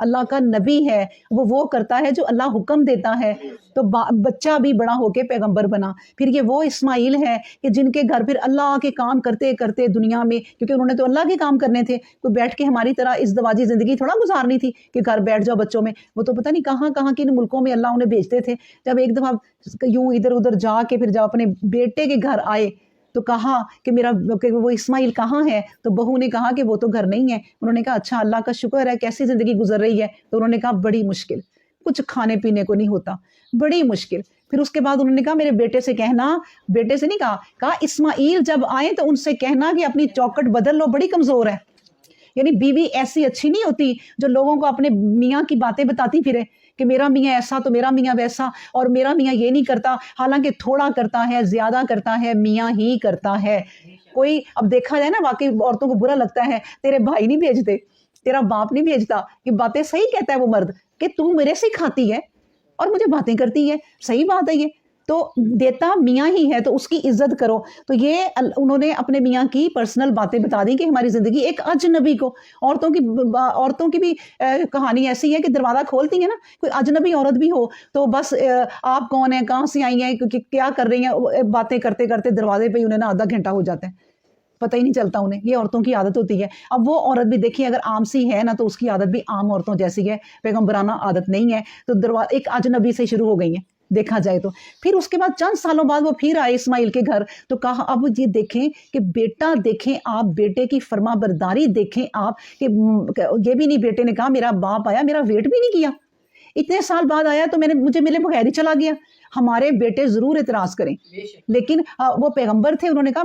اللہ کا نبی ہے، وہ کرتا ہے جو اللہ حکم دیتا ہے، تو بچہ بھی بڑا ہو کے پیغمبر بنا۔ پھر یہ وہ اسماعیل ہے کہ جن کے گھر پھر اللہ کے کام کرتے کرتے دنیا میں، کیونکہ انہوں نے تو اللہ کے کام کرنے تھے، کوئی بیٹھ کے ہماری طرح ازدواجی زندگی تھوڑا گزارنی تھی کہ گھر بیٹھ جاؤ بچوں میں، وہ تو پتہ نہیں کہاں کہاں کن ملکوں میں اللہ انہیں بھیجتے تھے۔ جب ایک دفعہ یوں ادھر ادھر جا کے پھر جب اپنے بیٹے کے گھر آئے تو کہا کہ وہ اسماعیل کہاں ہے، تو بہو نے کہا کہ وہ تو گھر نہیں ہے۔ انہوں نے کہا اچھا اللہ کا شکر ہے، کیسی زندگی گزر رہی ہے؟ تو انہوں نے کہا بڑی مشکل، کچھ کھانے پینے کو نہیں ہوتا، بڑی مشکل۔ پھر اس کے بعد انہوں نے کہا میرے بیٹے سے کہنا، بیٹے سے نہیں کہا اسماعیل جب آئیں تو ان سے کہنا کہ اپنی چوکٹ بدل لو، بڑی کمزور ہے۔ یعنی بیوی ایسی اچھی نہیں ہوتی جو لوگوں کو اپنے میاں کی باتیں بتاتی پھرے کہ میرا میاں ایسا تو میرا میاں ویسا، اور میرا میاں یہ نہیں کرتا، حالانکہ تھوڑا کرتا ہے، زیادہ کرتا ہے، میاں ہی کرتا ہے۔ کوئی اب دیکھا جائے نا، واقعی عورتوں کو برا لگتا ہے، تیرے بھائی نہیں بھیجتے، تیرا باپ نہیں بھیجتا، یہ باتیں صحیح کہتا ہے وہ مرد کہ تو میرے سے کھاتی ہے اور مجھے باتیں کرتی ہے، صحیح بات ہے، یہ تو دیتا میاں ہی ہے تو اس کی عزت کرو۔ تو یہ انہوں نے اپنے میاں کی پرسنل باتیں بتا دی کہ ہماری زندگی ایک اجنبی کو، عورتوں کی بھی کہانی ایسی ہے کہ دروازہ کھولتی ہیں نا، کوئی اجنبی عورت بھی ہو تو بس آپ کون ہیں، کہاں سے آئی ہیں، کیا کر رہی ہیں، باتیں کرتے کرتے دروازے پہ انہیں نا آدھا گھنٹہ ہو جاتا ہے، پتہ ہی نہیں چلتا انہیں۔ یہ عورتوں کی عادت ہوتی ہے۔ اب وہ عورت بھی دیکھیں اگر عام سی ہے نا تو اس کی عادت بھی عام عورتوں جیسی ہے، پیغمبرانہ عادت نہیں ہے، تو ایک اجنبی سے شروع ہو گئی ہیں دیکھا جائے تو۔ پھر اس کے بعد چند سالوں بعد وہ پھر آئے اسماعیل کے گھر، تو کہا اب یہ دیکھیں کہ بیٹا دیکھیں آپ، بیٹے کی فرما برداری دیکھیں آپ، کہ یہ بھی نہیں، بیٹے نے کہا میرا باپ آیا میرا ویٹ بھی نہیں کیا، اتنے سال بعد آیا تو مجھے ملے بغیر ہی چلا گیا۔ ہمارے بیٹے ضرور اعتراض کریں، لیکن وہ پیغمبر تھے، انہوں نے کہا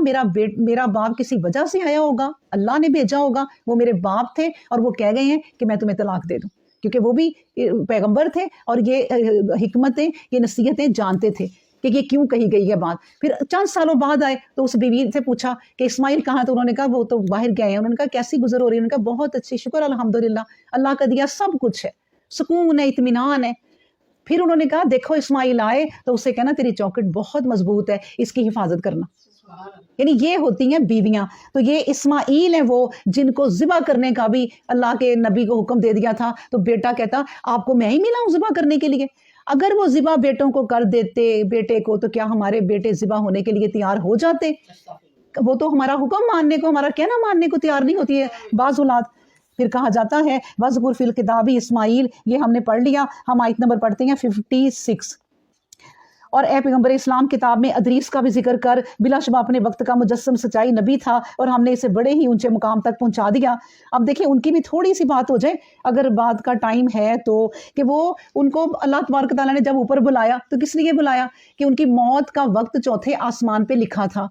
میرا باپ کسی وجہ سے آیا ہوگا، اللہ نے بھیجا ہوگا، وہ میرے باپ تھے اور وہ کہہ گئے ہیں کہ میں تمہیں طلاق دے دوں، کیونکہ وہ بھی پیغمبر تھے اور یہ حکمتیں، یہ نصیحتیں جانتے تھے کہ یہ کیوں کہی گئی ہے بات۔ پھر چند سالوں بعد آئے تو اس بیوی سے پوچھا کہ اسماعیل کہاں، تو انہوں نے کہا وہ تو باہر گئے ہیں۔ انہوں نے کہا کیسی گزر ہو رہی ہے؟ انہوں نے کہا بہت اچھی، شکر الحمدللہ، اللہ کا دیا سب کچھ ہے، سکون ہے، اطمینان ہے۔ پھر انہوں نے کہا دیکھو اسماعیل آئے تو اسے کہنا تیری چوکٹ بہت مضبوط ہے، اس کی حفاظت کرنا۔ یعنی یہ ہوتی ہیں بیویاں۔ تو یہ اسماعیل ہیں وہ جن کو ذبح کرنے کا بھی اللہ کے نبی کو حکم دے دیا تھا، تو بیٹا کہتا آپ کو میں ہی ملا ہوں ذبح کرنے کے لیے۔ اگر وہ ذبح بیٹوں کو کر دیتے بیٹے کو، تو کیا ہمارے بیٹے ذبح ہونے کے لیے تیار ہو جاتے؟ وہ تو ہمارا حکم ماننے کو، ہمارا کہنا ماننے کو تیار نہیں ہوتی ہے بعض اولاد۔ پھر کہا جاتا ہے وَذْكُرْ فِي الْكِتَابِ اسماعیل، یہ ہم نے پڑھ لیا، ہم آیت نمبر پڑھتے ہیں 56۔ اور اے پیغمبر اسلام کتاب میں ادریس کا بھی ذکر کر، بلا شبہ اپنے وقت کا مجسم سچائی نبی تھا اور ہم نے اسے بڑے ہی اونچے مقام تک پہنچا دیا۔ اب دیکھیں ان کی بھی تھوڑی سی بات ہو جائے اگر بات کا ٹائم ہے تو، کہ وہ ان کو اللہ تبارک تعالیٰ نے جب اوپر بلایا تو کس لیے بلایا؟ کہ ان کی موت کا وقت چوتھے آسمان پہ لکھا تھا۔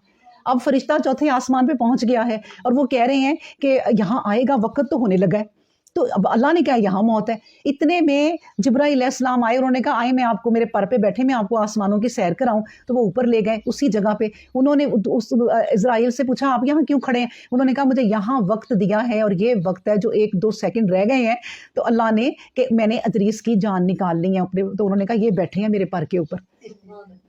اب فرشتہ چوتھے آسمان پہ پہنچ گیا ہے اور وہ کہہ رہے ہیں کہ یہاں آئے گا، وقت تو ہونے لگا ہے۔ تو اب اللہ نے کہا یہاں موت ہے۔ اتنے میں جبرائیل علیہ السلام آئے، انہوں نے کہا آئے میں آپ کو میرے پر پہ بیٹھے، میں آپ کو آسمانوں کی سیر کراؤں۔ تو وہ اوپر لے گئے اسی جگہ پہ۔ انہوں نے اس اسرائیل سے پوچھا آپ یہاں کیوں کھڑے ہیں؟ انہوں نے کہا مجھے یہاں وقت دیا ہے اور یہ وقت ہے جو 1-2 سیکنڈ رہ گئے ہیں، تو اللہ نے کہ میں نے ادریس کی جان نکالنی ہے اپنے، تو انہوں نے کہا یہ بیٹھے ہیں میرے پر کے اوپر۔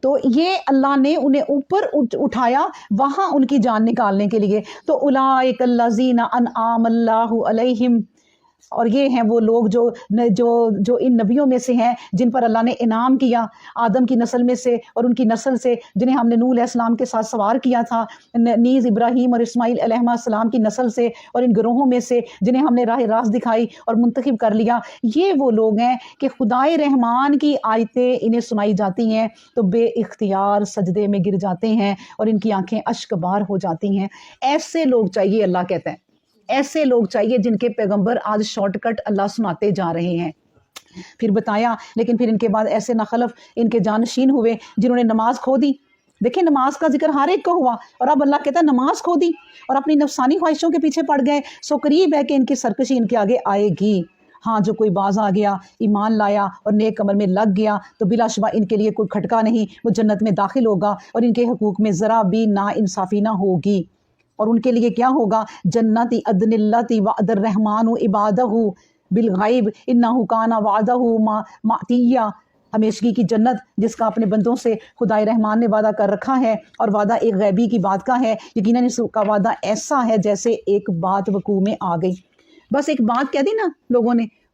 تو یہ اللہ نے انہیں اوپر اٹھایا وہاں ان کی جان نکالنے کے لیے۔ تو اولئک الذین انعم اللہ علیہم، اور یہ ہیں وہ لوگ جو ان نبیوں میں سے ہیں جن پر اللہ نے انعام کیا، آدم کی نسل میں سے اور ان کی نسل سے جنہیں ہم نے نوح علیہ السلام کے ساتھ سوار کیا تھا، نیز ابراہیم اور اسماعیل علیہ السلام کی نسل سے اور ان گروہوں میں سے جنہیں ہم نے راہ راست دکھائی اور منتخب کر لیا۔ یہ وہ لوگ ہیں کہ خدائے رحمان کی آیتیں انہیں سنائی جاتی ہیں تو بے اختیار سجدے میں گر جاتے ہیں اور ان کی آنکھیں اشک بار ہو جاتی ہیں۔ ایسے لوگ چاہیے، اللہ کہتا ہے ایسے لوگ چاہیے جن کے پیغمبر آج شارٹ کٹ اللہ سناتے جا رہے ہیں۔ پھر بتایا لیکن پھر ان کے بعد ایسے نخلف ان کے جانشین ہوئے جنہوں نے نماز کھو دی۔ دیکھیں نماز کا ذکر ہر ایک کو ہوا اور اب اللہ کہتا ہے نماز کھو دی اور اپنی نفسانی خواہشوں کے پیچھے پڑ گئے، سو قریب ہے کہ ان کی سرکشی ان کے آگے آئے گی۔ ہاں جو کوئی باز آ گیا، ایمان لایا اور نیک عمل میں لگ گیا تو بلا شبہ ان کے لیے کوئی کھٹکا نہیں، وہ جنت میں داخل ہوگا اور ان کے حقوق میں ذرا بھی نا انصافی نہ ہوگی۔ اور ان کے لیے کیا ہوگا؟ جنت عدن التی وعد الرحمن عبادہ بالغیب انہ کان وعدہ مأتیہ، ہمیشگی کی جنت جس کا اپنے بندوں سے خدائے رحمان نے وعدہ کر رکھا ہے، اور وعدہ ایک غیبی کی بات کا ہے، یقیناً اس کا وعدہ ایسا ہے جیسے ایک بات وقوع میں آ گئی۔ بس ایک بات کہہ دی نا لوگوں نے،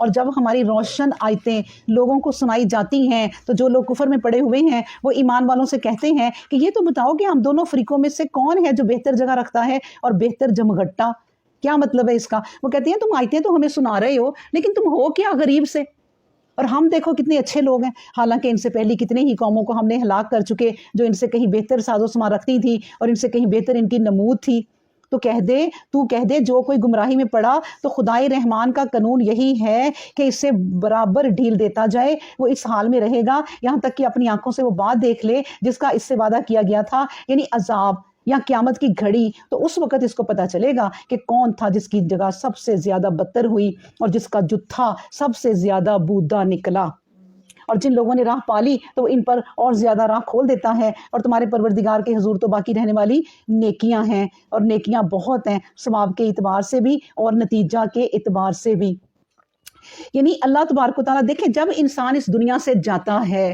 اور جب ہماری روشن آیتیں لوگوں کو سنائی جاتی ہیں تو جو لوگ کفر میں پڑے ہوئے ہیں وہ ایمان والوں سے کہتے ہیں کہ یہ تو بتاؤ کہ ہم دونوں فریقوں میں سے کون ہے جو بہتر جگہ رکھتا ہے اور بہتر جمگٹا. کیا مطلب ہے اس کا؟ وہ کہتے ہیں تم آیتیں تو ہمیں سنا رہے ہو لیکن تم ہو کیا غریب سے, اور ہم دیکھو کتنے اچھے لوگ ہیں, حالانکہ ان سے پہلی کتنے ہی قوموں کو ہم نے ہلاک کر چکے جو ان سے کہیں بہتر ساز و سامان رکھتی تھی اور ان سے کہیں بہتر ان کی نمود تھی. تو کہہ دے جو کوئی گمراہی میں پڑا تو خدائے رحمان کا قانون یہی ہے کہ اسے برابر ڈھیل دیتا جائے, وہ اس حال میں رہے گا یہاں تک کہ اپنی آنکھوں سے وہ بات دیکھ لے جس کا اس سے وعدہ کیا گیا تھا, یعنی عذاب یا قیامت کی گھڑی. تو اس وقت اس کو پتہ چلے گا کہ کون تھا جس کی جگہ سب سے زیادہ بدتر ہوئی اور جس کا جتھا سب سے زیادہ بودا نکلا. اور جن لوگوں نے راہ پالی تو وہ ان پر اور زیادہ راہ کھول دیتا ہے, اور تمہارے پروردگار کے حضور تو باقی رہنے والی نیکیاں ہیں, اور نیکیاں بہت ہیں ثواب کے اعتبار سے بھی اور نتیجہ کے اعتبار سے بھی. یعنی اللہ تبارک و تعالیٰ دیکھیں جب انسان اس دنیا سے جاتا ہے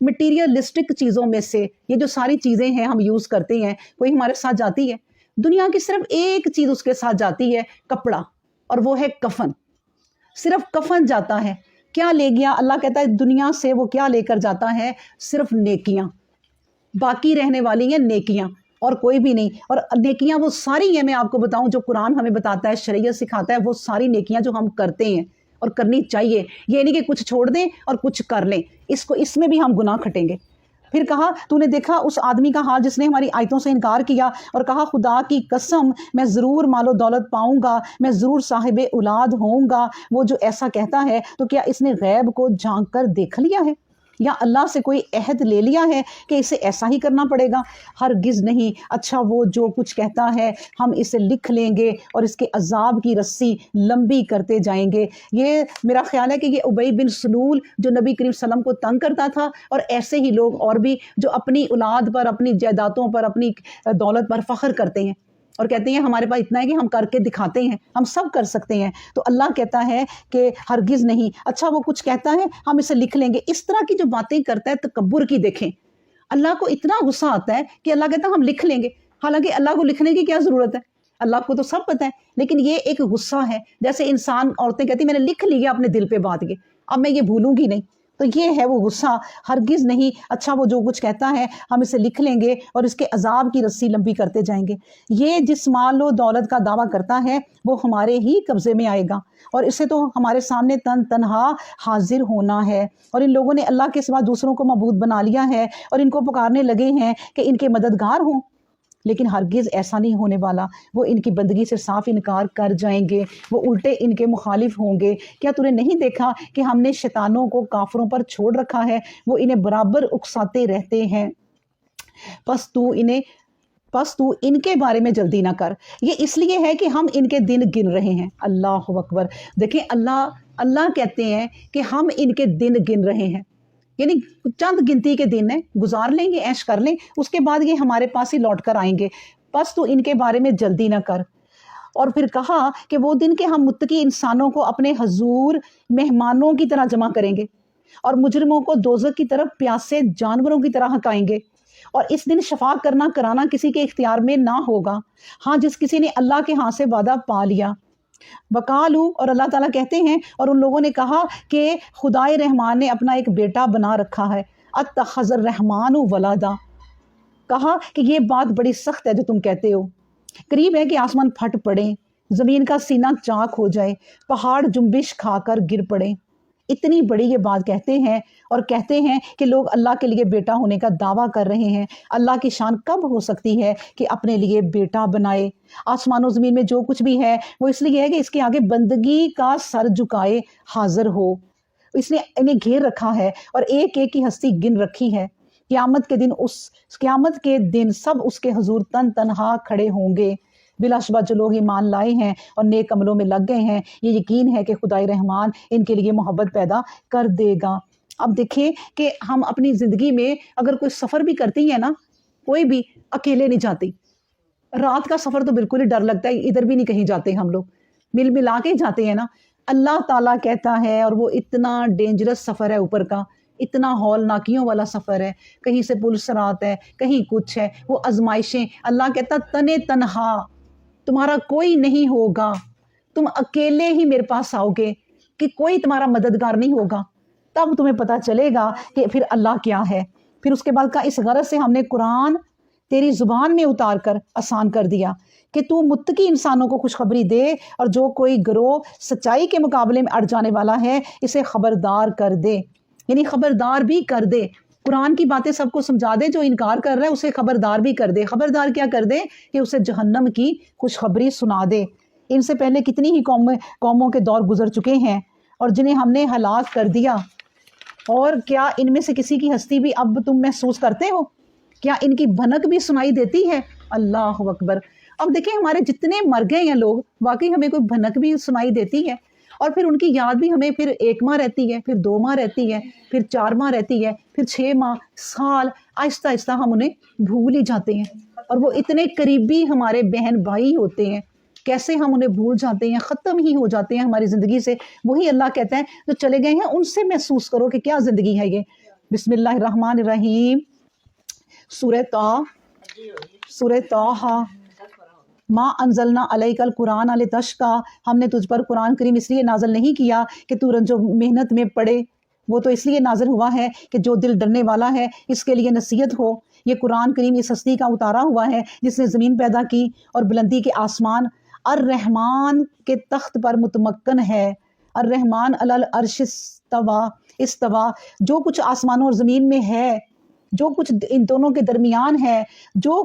مٹیریلسٹک چیزوں میں سے, یہ جو ساری چیزیں ہیں ہم یوز کرتے ہیں, کوئی ہمارے ساتھ جاتی ہے, دنیا کی صرف ایک چیز اس کے ساتھ جاتی ہے, کپڑا, اور وہ ہے کفن. صرف کفن جاتا ہے. کیا لے گیا؟ اللہ کہتا ہے دنیا سے وہ کیا لے کر جاتا ہے؟ صرف نیکیاں. باقی رہنے والی ہیں نیکیاں اور کوئی بھی نہیں. اور نیکیاں وہ ساری ہیں, میں آپ کو بتاؤں جو قرآن ہمیں بتاتا ہے, شریعت سکھاتا ہے, وہ ساری نیکیاں جو ہم کرتے ہیں اور کرنی چاہیے. یہ نہیں کہ کچھ چھوڑ دیں اور کچھ کر لیں, اس میں بھی ہم گناہ کھٹیں گے. پھر کہا تو نے دیکھا اس آدمی کا حال جس نے ہماری آیتوں سے انکار کیا, اور کہا خدا کی قسم میں ضرور مال و دولت پاؤں گا, میں ضرور صاحب اولاد ہوں گا. وہ جو ایسا کہتا ہے تو کیا اس نے غیب کو جھانک کر دیکھ لیا ہے یا اللہ سے کوئی عہد لے لیا ہے کہ اسے ایسا ہی کرنا پڑے گا؟ ہرگز نہیں. اچھا وہ جو کچھ کہتا ہے ہم اسے لکھ لیں گے اور اس کے عذاب کی رسی لمبی کرتے جائیں گے. یہ میرا خیال ہے کہ یہ ابی بن سلول جو نبی کریم صلی اللہ علیہ وسلم کو تنگ کرتا تھا, اور ایسے ہی لوگ اور بھی جو اپنی اولاد پر, اپنی جائیدادوں پر, اپنی دولت پر فخر کرتے ہیں اور کہتے ہیں ہمارے پاس اتنا ہے کہ ہم کر کے دکھاتے ہیں, ہم سب کر سکتے ہیں. تو اللہ کہتا ہے کہ ہرگز نہیں. اچھا وہ کچھ کہتا ہے ہم اسے لکھ لیں گے. اس طرح کی جو باتیں کرتا ہے تکبر کی, دیکھیں اللہ کو اتنا غصہ آتا ہے کہ اللہ کہتا ہے ہم لکھ لیں گے. حالانکہ اللہ کو لکھنے کی کیا ضرورت ہے, اللہ کو تو سب پتہ ہے. لیکن یہ ایک غصہ ہے, جیسے انسان عورتیں کہتی ہیں میں نے لکھ لیا اپنے دل پہ بات کے, اب میں یہ بھولوں گی نہیں. تو یہ ہے وہ غصہ. ہرگز نہیں. اچھا وہ جو کچھ کہتا ہے ہم اسے لکھ لیں گے اور اس کے عذاب کی رسی لمبی کرتے جائیں گے. یہ جس مال و دولت کا دعویٰ کرتا ہے وہ ہمارے ہی قبضے میں آئے گا, اور اسے تو ہمارے سامنے تنہا حاضر ہونا ہے. اور ان لوگوں نے اللہ کے سوا دوسروں کو معبود بنا لیا ہے اور ان کو پکارنے لگے ہیں کہ ان کے مددگار ہوں, لیکن ہرگز ایسا نہیں ہونے والا. وہ ان کی بندگی سے صاف انکار کر جائیں گے, وہ الٹے ان کے مخالف ہوں گے. کیا تو نے نہیں دیکھا کہ ہم نے شیطانوں کو کافروں پر چھوڑ رکھا ہے, وہ انہیں برابر اکساتے رہتے ہیں. پس تو ان کے بارے میں جلدی نہ کر. یہ اس لیے ہے کہ ہم ان کے دن گن رہے ہیں. اللہ اکبر. دیکھیں اللہ کہتے ہیں کہ ہم ان کے دن گن رہے ہیں, یعنی چند گنتی کے دن ہیں, گزار لیں گے, عیش کر لیں, اس کے بعد یہ ہمارے پاس ہی لوٹ کر آئیں گے. بس تو ان کے بارے میں جلدی نہ کر. اور پھر کہا کہ وہ دن کے ہم متقی انسانوں کو اپنے حضور مہمانوں کی طرح جمع کریں گے اور مجرموں کو دوزخ کی طرف پیاسے جانوروں کی طرح ہکائیں گے. اور اس دن شفاعت کرنا کرانا کسی کے اختیار میں نہ ہوگا, ہاں جس کسی نے اللہ کے ہاں سے وعدہ پا لیا. وقالو, اور اللہ تعالیٰ کہتے ہیں اور ان لوگوں نے کہا کہ خدائے رحمان نے اپنا ایک بیٹا بنا رکھا ہے. اتخذ الرحمن ولدا. کہا کہ یہ بات بڑی سخت ہے جو تم کہتے ہو. قریب ہے کہ آسمان پھٹ پڑے, زمین کا سینہ چاک ہو جائے, پہاڑ جنبش کھا کر گر پڑے. اتنی بڑی یہ بات کہتے ہیں اور کہتے ہیں کہ لوگ اللہ کے لیے بیٹا ہونے کا دعویٰ کر رہے ہیں. اللہ کی شان کب ہو سکتی ہے کہ اپنے لیے بیٹا بنائے؟ آسمان و زمین میں جو کچھ بھی ہے وہ اس لیے ہے کہ اس کے آگے بندگی کا سر جھکائے حاضر ہو. اس نے انہیں گھیر رکھا ہے اور ایک ایک کی ہستی گن رکھی ہے. قیامت کے دن سب اس کے حضور تنہا کھڑے ہوں گے. بلا شبہ جو لوگ ایمان لائے ہیں اور نیک عملوں میں لگ گئے ہیں, یہ یقین ہے کہ خدائے رحمان ان کے لیے محبت پیدا کر دے گا. اب دیکھیں کہ ہم اپنی زندگی میں اگر کوئی سفر بھی کرتی ہیں نا, کوئی بھی اکیلے نہیں جاتی. رات کا سفر تو بالکل ہی ڈر لگتا ہے, ادھر بھی نہیں کہیں جاتے ہم لوگ, مل ملا کے جاتے ہیں نا. اللہ تعالیٰ کہتا ہے, اور وہ اتنا ڈینجرس سفر ہے اوپر کا, اتنا ہول ناکیوں والا سفر ہے, کہیں سے پل صراط ہے, کہیں کچھ ہے, وہ آزمائشیں. اللہ کہتا تنہا تمہارا کوئی نہیں ہوگا, تم اکیلے ہی میرے پاس آؤ گے. کہ کوئی تمہارا مددگار نہیں ہوگا، تب تمہیں پتہ چلے گا کہ پھر اللہ کیا ہے۔ پھر اس کے بعد کہا اس غرض سے ہم نے قرآن تیری زبان میں اتار کر آسان کر دیا کہ تو متقی انسانوں کو خوشخبری دے، اور جو کوئی گروہ سچائی کے مقابلے میں اڑ جانے والا ہے اسے خبردار کر دے، یعنی خبردار بھی کر دے۔ قرآن کی باتیں سب کو سمجھا دے، جو انکار کر رہا ہے اسے خبردار بھی کر دے۔ خبردار کیا کر دے؟ کہ اسے جہنم کی خوشخبری سنا دے۔ ان سے پہلے کتنی ہی قوموں کے دور گزر چکے ہیں اور جنہیں ہم نے ہلاک کر دیا، اور کیا ان میں سے کسی کی ہستی بھی اب تم محسوس کرتے ہو؟ کیا ان کی بھنک بھی سنائی دیتی ہے؟ اللہ اکبر۔ اب دیکھیں ہمارے جتنے مر گئے ہیں لوگ، واقعی ہمیں کوئی بھنک بھی سنائی دیتی ہے؟ اور پھر ان کی یاد بھی ہمیں پھر 1 ماہ رہتی ہے، پھر 2 ماہ رہتی ہے، پھر 4 ماہ رہتی ہے، پھر 6 ماہ، سال، آہستہ آہستہ ہم انہیں بھول ہی جاتے ہیں۔ اور وہ اتنے قریبی ہمارے بہن بھائی ہوتے ہیں، کیسے ہم انہیں بھول جاتے ہیں، ختم ہی ہو جاتے ہیں ہماری زندگی سے۔ وہی اللہ کہتا ہے جو چلے گئے ہیں ان سے محسوس کرو کہ کیا زندگی ہے یہ۔ بسم اللہ الرحمن الرحیم، سورہ طٰ۔ ما انزلنا علیک القرآن لتشقی، ہم نے تجھ پر قرآن کریم اس لیے نازل نہیں کیا کہ تو رنج و محنت میں پڑے، وہ تو اس لیے نازل ہوا ہے کہ جو دل ڈرنے والا ہے اس کے لیے نصیحت ہو۔ یہ قرآن کریم اس ہستی کا اتارا ہوا ہے جس نے زمین پیدا کی اور بلندی کے آسمان، الرحمن کے تخت پر متمکن ہے۔ الرحمن علی العرش استویٰ، جو کچھ آسمانوں اور زمین میں ہے، جو کچھ ان دونوں کے درمیان ہے، جو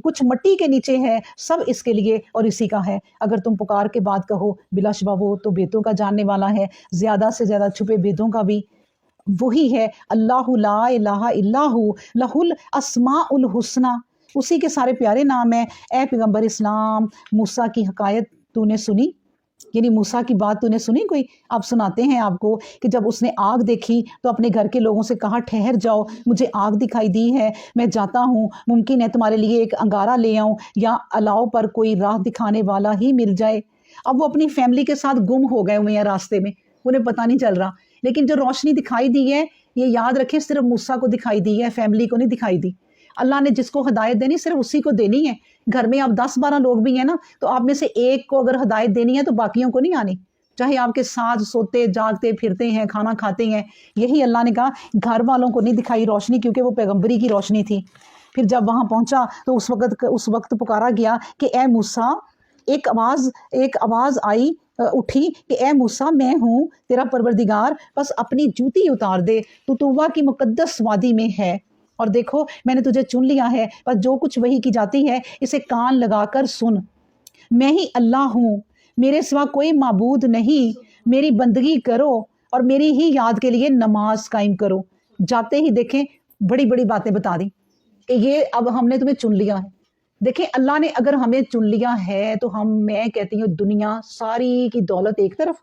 کچھ مٹی کے نیچے ہے، سب اس کے لیے اور اسی کا ہے۔ اگر تم پکار کے بات کہو، بلا شبہ وہ تو بیتوں کا جاننے والا ہے، زیادہ سے زیادہ چھپے بیتوں کا بھی وہی ہے۔ اللہ لا الہ الا ہو لہ الاسماء الحسنی، اسی کے سارے پیارے نام ہیں۔ اے پیغمبر اسلام، موسیٰ کی حکایت تو نے سنی، یعنی موسیٰ کی بات تو نے سنی کوئی؟ آپ سناتے ہیں آپ کو کہ جب اس نے آگ دیکھی تو اپنے گھر کے لوگوں سے کہا ٹھہر جاؤ، مجھے آگ دکھائی دی ہے، میں جاتا ہوں، ممکن ہے تمہارے لیے ایک انگارہ لے آؤں یا الاؤ پر کوئی راہ دکھانے والا ہی مل جائے۔ اب وہ اپنی فیملی کے ساتھ گم ہو گئے ہوئے ہیں راستے میں، انہیں پتہ نہیں چل رہا، لیکن جو روشنی دکھائی دی ہے یہ یاد رکھیں صرف موسیٰ کو دکھائی دی ہے، فیملی کو نہیں دکھائی دی۔ اللہ نے جس کو ہدایت دینی صرف اسی کو دینی ہے۔ گھر میں آپ 10-12 لوگ بھی ہیں نا، تو آپ میں سے ایک کو اگر ہدایت دینی ہے تو باقیوں کو نہیں آنی، چاہے آپ کے ساتھ سوتے جاگتے پھرتے ہیں، کھانا کھاتے ہیں۔ یہی اللہ نے کہا گھر والوں کو نہیں دکھائی روشنی، کیونکہ وہ پیغمبری کی روشنی تھی۔ پھر جب وہاں پہنچا تو اس وقت پکارا گیا کہ اے موسیٰ، ایک آواز آئی اٹھی کہ اے موسیٰ میں ہوں تیرا پروردگار، بس اپنی جوتی اتار دے، تو طویٰ کی مقدس وادی میں ہے، اور دیکھو میں نے تجھے چن لیا ہے، بس جو کچھ وحی کی جاتی ہے اسے کان لگا کر سن۔ میں ہی اللہ ہوں، میرے سوا کوئی معبود نہیں، میری بندگی کرو اور میری ہی یاد کے لیے نماز قائم کرو۔ جاتے ہی دیکھیں بڑی بڑی باتیں بتا دی کہ یہ اب ہم نے تمہیں چن لیا ہے۔ دیکھیں اللہ نے اگر ہمیں چن لیا ہے تو میں کہتی ہوں دنیا ساری کی دولت ایک طرف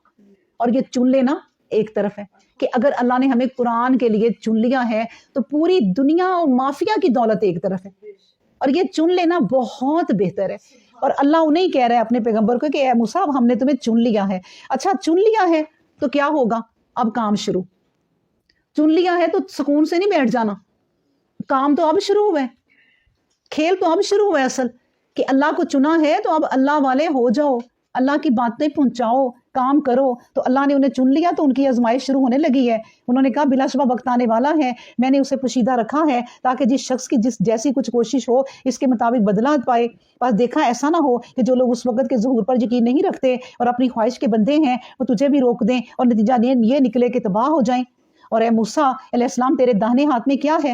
اور یہ چن لینا ایک طرف ہے، کہ اگر اللہ نے ہمیں قرآن کے لیے چن لیا ہے تو پوری دنیا اور مافیا کی دولت ایک طرف ہے، اور یہ چن لینا بہت بہتر ہے۔ اور اللہ انہیں کہہ رہا ہے اپنے پیغمبر کو کہ اے موسیٰ اب ہم نے تمہیں چن لیا ہے۔ اچھا چن لیا ہے تو کیا ہوگا؟ اب کام شروع۔ چن لیا ہے تو سکون سے نہیں بیٹھ جانا، کام تو اب شروع ہوا ہے، کھیل تو اب شروع ہوا ہے اصل، کہ اللہ کو چنا ہے تو اب اللہ والے ہو جاؤ، اللہ کی باتیں پہنچاؤ، کام کرو۔ تو اللہ نے انہیں چن لیا تو ان کی آزمائش شروع ہونے لگی ہے۔ انہوں نے کہا بلا شبہ وقت آنے والا ہے، میں نے اسے پوشیدہ رکھا ہے تاکہ جس شخص کی جیسی کچھ کوشش ہو اس کے مطابق بدلہ پائے۔ بس دیکھا ایسا نہ ہو کہ جو لوگ اس وقت کے ظہور پر یقین نہیں رکھتے اور اپنی خواہش کے بندے ہیں وہ تجھے بھی روک دیں اور نتیجہ یہ نکلے کہ تباہ ہو جائیں۔ اور اے موسیٰ علیہ السلام تیرے داہنے ہاتھ میں کیا ہے؟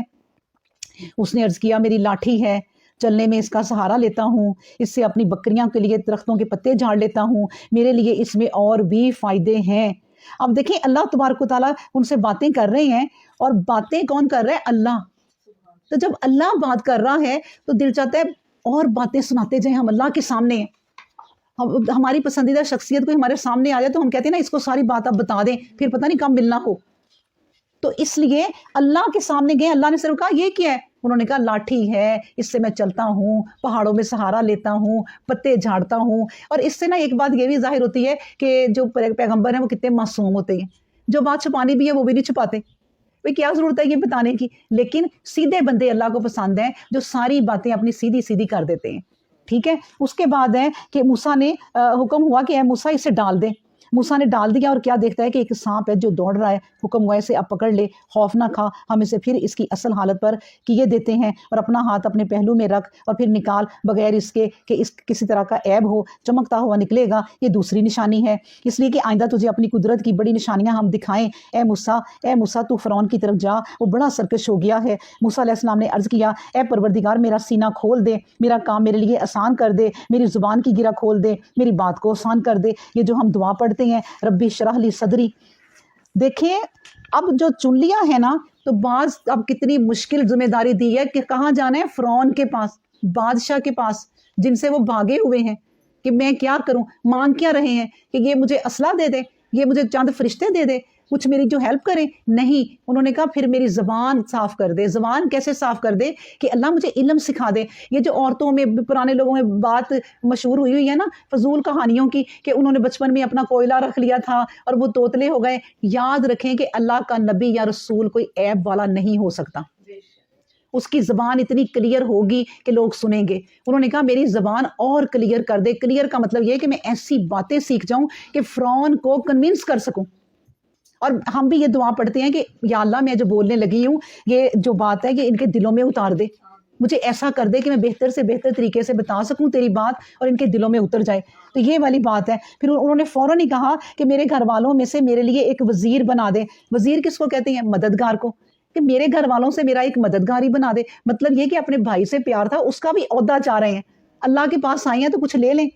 اس نے عرض کیا میری لاٹھی ہے، چلنے میں اس کا سہارا لیتا ہوں، اس سے اپنی بکریاں کے لیے درختوں کے پتے جھاڑ لیتا ہوں، میرے لیے اس میں اور بھی فائدے ہیں۔ اب دیکھیں اللہ تبارک و تعالیٰ ان سے باتیں کر رہے ہیں، اور باتیں کون کر رہا ہے؟ اللہ۔ تو جب اللہ بات کر رہا ہے تو دل چاہتا ہے اور باتیں سناتے جائیں، ہم اللہ کے سامنے ہیں۔ ہماری پسندیدہ شخصیت کوئی ہمارے سامنے آ جائے تو ہم کہتے ہیں نا اس کو ساری بات اب بتا دیں، پھر پتہ نہیں کب ملنا ہو۔ تو اس لیے اللہ کے سامنے گئے، اللہ نے صرف کہا یہ کیا ہے؟ انہوں نے کہا لاٹھی ہے، اس سے میں چلتا ہوں، پہاڑوں میں سہارا لیتا ہوں، پتے جھاڑتا ہوں۔ اور اس سے نا ایک بات یہ بھی ظاہر ہوتی ہے کہ جو پیغمبر ہیں وہ کتنے معصوم ہوتے ہیں، جو بات چھپانی بھی ہے وہ بھی نہیں چھپاتے۔ بھئی کیا ضرورت ہے یہ بتانے کی؟ لیکن سیدھے بندے اللہ کو پسند ہیں جو ساری باتیں اپنی سیدھی سیدھی کر دیتے ہیں، ٹھیک ہے۔ اس کے بعد ہے کہ موسیٰ نے حکم ہوا کہ اے موسیٰ اسے ڈال دے۔ موسیٰ نے ڈال دیا اور کیا دیکھتا ہے کہ ایک سانپ ہے جو دوڑ رہا ہے. حکم ہوا اسے اب پکڑ لے، خوف نہ کھا. ہم اسے پھر اس کی اصل حالت پر کیے دیتے ہیں اور اپنا ہاتھ اپنے پہلو میں رکھ اور پھر نکال بغیر اس کے کہ اس کسی طرح کا عیب ہو، چمکتا ہوا نکلے گا. یہ دوسری نشانی ہے، اس لیے کہ آئندہ تجھے اپنی قدرت کی بڑی نشانیاں ہم دکھائیں. اے موسیٰ تو فرعون کی طرف جا، وہ بڑا سرکش ہو گیا ہے. موسیٰ علیہ السلام نے عرض کیا اے پروردگار میرا سینہ کھول دے، میرا کام میرے لیے آسان کر دے، میری زبان کی گرہ کھول دے، میری بات کو آسان کر دے. یہ جو ہم دعا پڑھتے ہیں ربی اشرح لی صدری. دیکھیں اب جو چن لیا ہے نا، تو بعض اب کتنی مشکل ذمہ داری دی ہے کہ کہاں جانا ہے، فرعون کے پاس، بادشاہ کے پاس جن سے وہ بھاگے ہوئے ہیں کہ میں کیا کروں. مانگ کیا رہے ہیں کہ یہ مجھے اسلحہ دے دے، یہ مجھے چند فرشتے دے دے، کچھ میری جو ہیلپ کریں. نہیں، انہوں نے کہا پھر میری زبان صاف کر دے. زبان کیسے صاف کر دے؟ کہ اللہ مجھے علم سکھا دے. یہ جو عورتوں میں پرانے لوگوں میں بات مشہور ہوئی ہے نا فضول کہانیوں کی کہ انہوں نے بچپن میں اپنا کوئلہ رکھ لیا تھا اور وہ توتلے ہو گئے. یاد رکھیں کہ اللہ کا نبی یا رسول کوئی عیب والا نہیں ہو سکتا. اس کی زبان اتنی کلیئر ہوگی کہ لوگ سنیں گے. انہوں نے کہا میری زبان اور کلیئر کر دے. کلیئر کا مطلب یہ کہ میں ایسی باتیں سیکھ جاؤں کہ فرعون کو کنونس کر سکوں. اور ہم بھی یہ دعا پڑھتے ہیں کہ یا اللہ میں جو بولنے لگی ہوں یہ جو بات ہے کہ ان کے دلوں میں اتار دے، مجھے ایسا کر دے کہ میں بہتر سے بہتر طریقے سے بتا سکوں تیری بات اور ان کے دلوں میں اتر جائے. تو یہ والی بات ہے. پھر انہوں نے فوراً ہی کہا کہ میرے گھر والوں میں سے میرے لیے ایک وزیر بنا دے. وزیر کس کو کہتے ہیں؟ مددگار کو. کہ میرے گھر والوں سے میرا ایک مددگار ہی بنا دے. مطلب یہ کہ اپنے بھائی سے پیار تھا، اس کا بھی عہدہ چاہ رہے ہیں. اللہ کے پاس آئے ہیں تو کچھ لے لیں.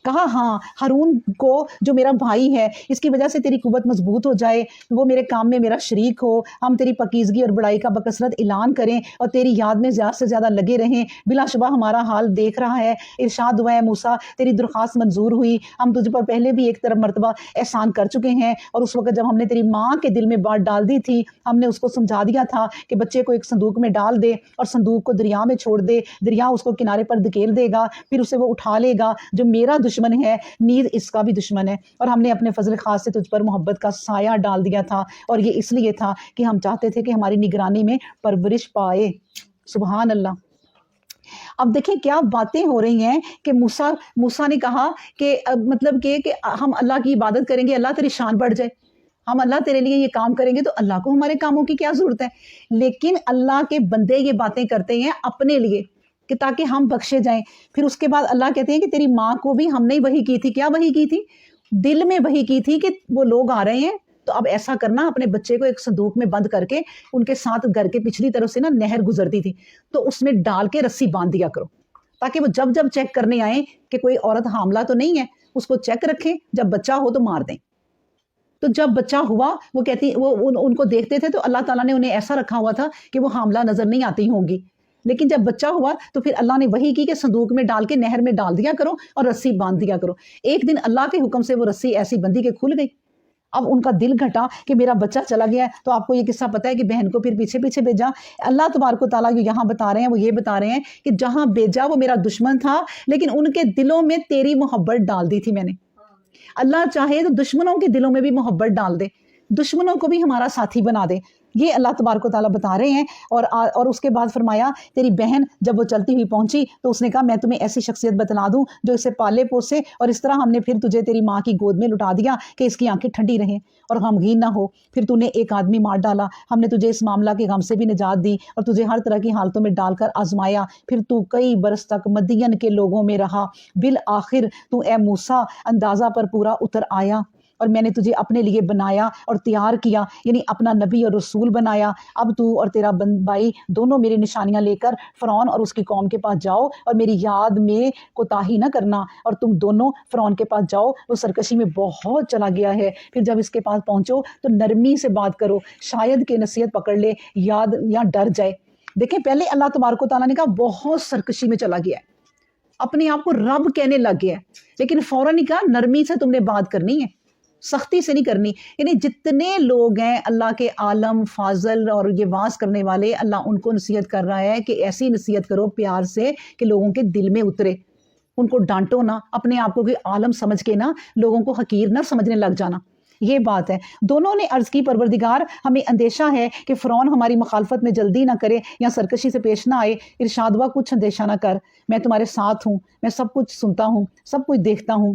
کہا ہاں ہارون کو جو میرا بھائی ہے اس کی وجہ سے تیری قوت مضبوط ہو جائے، وہ میرے کام میں میرا شریک ہو، ہم تیری پاکیزگی اور بڑائی کا بکثرت اعلان کریں اور تیری یاد میں زیادہ سے زیادہ لگے رہیں. بلا شبہ ہمارا حال دیکھ رہا ہے. ارشاد ہوا ہے موسیٰ تیری درخواست منظور ہوئی، ہم تجھ پر پہلے بھی ایک طرف مرتبہ احسان کر چکے ہیں. اور اس وقت جب ہم نے تیری ماں کے دل میں بات ڈال دی تھی ہم نے اس کو سمجھا دیا تھا کہ بچے کو ایک صندوق میں ڈال دے اور صندوق کو دریا میں چھوڑ دے. دریا اس کو کنارے پر دھکیل دے گا، پھر اسے وہ اٹھا لے گا. جو میرا دشمن ہے نیز اس کا بھی دشمن ہے. اور ہم نے اپنے فضل خاص سے تجھ پر محبت کا سایہ ڈال دیا تھا اور یہ اس لیے تھا کہ ہم چاہتے تھے کہ ہماری نگرانی میں پرورش پائے. سبحان اللہ. اب دیکھیں کیا باتیں ہو رہی ہیں کہ موسیٰ نے کہا کہ مطلب کہ ہم اللہ کی عبادت کریں گے اللہ تیری شان بڑھ جائے، ہم اللہ تیرے لیے یہ کام کریں گے تو اللہ کو ہمارے کاموں کی کیا ضرورت ہے. لیکن اللہ کے بندے یہ باتیں کرتے ہیں اپنے لیے کہ تاکہ ہم بخشے جائیں. پھر اس کے بعد اللہ کہتے ہیں کہ تیری ماں کو بھی ہم نے وحی کی تھی. کیا وحی کی تھی؟ دل میں وحی کی تھی کہ وہ لوگ آ رہے ہیں تو اب ایسا کرنا اپنے بچے کو ایک صندوق میں بند کر کے ان کے ساتھ گھر کے پچھلی طرف سے نا نہر گزرتی تھی تو اس میں ڈال کے رسی باندھ دیا کرو تاکہ وہ جب جب چیک کرنے آئیں کہ کوئی عورت حاملہ تو نہیں ہے اس کو چیک رکھیں، جب بچہ ہو تو مار دیں. تو جب بچہ ہوا وہ کہتی وہ ان کو دیکھتے تھے تو اللہ تعالیٰ نے انہیں ایسا رکھا ہوا تھا کہ وہ حاملہ نظر نہیں آتی ہوں گی. لیکن جب بچہ ہوا تو پھر اللہ نے وحی کی کہ صندوق میں ڈال کے نہر میں ڈال دیا کرو اور رسی باندھ دیا کرو. ایک دن اللہ کے حکم سے وہ رسی ایسی بندھی کہ کھل گئی. اب ان کا دل گھٹا کہ میرا بچہ چلا گیا ہے. تو آپ کو یہ قصہ پتہ ہے کہ بہن کو پھر پیچھے پیچھے بھیجا. اللہ تبارک و تعالیٰ جو یہاں بتا رہے ہیں وہ یہ بتا رہے ہیں کہ جہاں بھیجا وہ میرا دشمن تھا لیکن ان کے دلوں میں تیری محبت ڈال دی تھی میں نے. اللہ چاہے تو دشمنوں کے دلوں میں بھی محبت ڈال دے، دشمنوں کو بھی ہمارا ساتھی بنا دے. یہ اللہ تبارک و تعالیٰ بتا رہے ہیں. اور اس کے بعد فرمایا تیری بہن جب وہ چلتی ہوئی پہنچی تو اس نے کہا میں تمہیں ایسی شخصیت بتلا دوں جو اسے پالے پوسے اور اس طرح ہم نے پھر تجھے تیری ماں کی گود میں لٹا دیا کہ اس کی آنکھیں ٹھنڈی رہیں اور غمگین نہ ہو. پھر تو نے ایک آدمی مار ڈالا، ہم نے تجھے اس معاملہ کے غم سے بھی نجات دی اور تجھے ہر طرح کی حالتوں میں ڈال کر آزمایا. پھر تو کئی برس تک مدین کے لوگوں میں رہا. بالآخر تو اے موسیٰ اندازہ پر پورا اتر آیا اور میں نے تجھے اپنے لیے بنایا اور تیار کیا، یعنی اپنا نبی اور رسول بنایا. اب تو اور تیرا بھائی دونوں میری نشانیاں لے کر فرعون اور اس کی قوم کے پاس جاؤ اور میری یاد میں کوتاہی نہ کرنا. اور تم دونوں فرعون کے پاس جاؤ، وہ سرکشی میں بہت چلا گیا ہے. پھر جب اس کے پاس پہنچو تو نرمی سے بات کرو، شاید کہ نصیحت پکڑ لے یاد یا ڈر جائے. دیکھیں پہلے اللہ تبارک و تعالیٰ نے کہا بہت سرکشی میں چلا گیا ہے، اپنے آپ کو رب کہنے لگ گیا ہے، لیکن فوراً ہی کہا نرمی سے تم نے بات کرنی ہے، سختی سے نہیں کرنی. یعنی جتنے لوگ ہیں اللہ کے عالم فاضل اور یہ واز کرنے والے، اللہ ان کو نصیحت کر رہا ہے کہ ایسی نصیحت کرو پیار سے کہ لوگوں کے دل میں اترے. ان کو ڈانٹو نہ، اپنے آپ کو کہ عالم سمجھ کے نہ لوگوں کو حقیر نہ سمجھنے لگ جانا. یہ بات ہے. دونوں نے عرض کی پروردگار ہمیں اندیشہ ہے کہ فرعون ہماری مخالفت میں جلدی نہ کرے یا سرکشی سے پیش نہ آئے. ارشاد ہوا کچھ اندیشہ نہ کر، میں تمہارے ساتھ ہوں، میں سب کچھ سنتا ہوں، سب کچھ دیکھتا ہوں.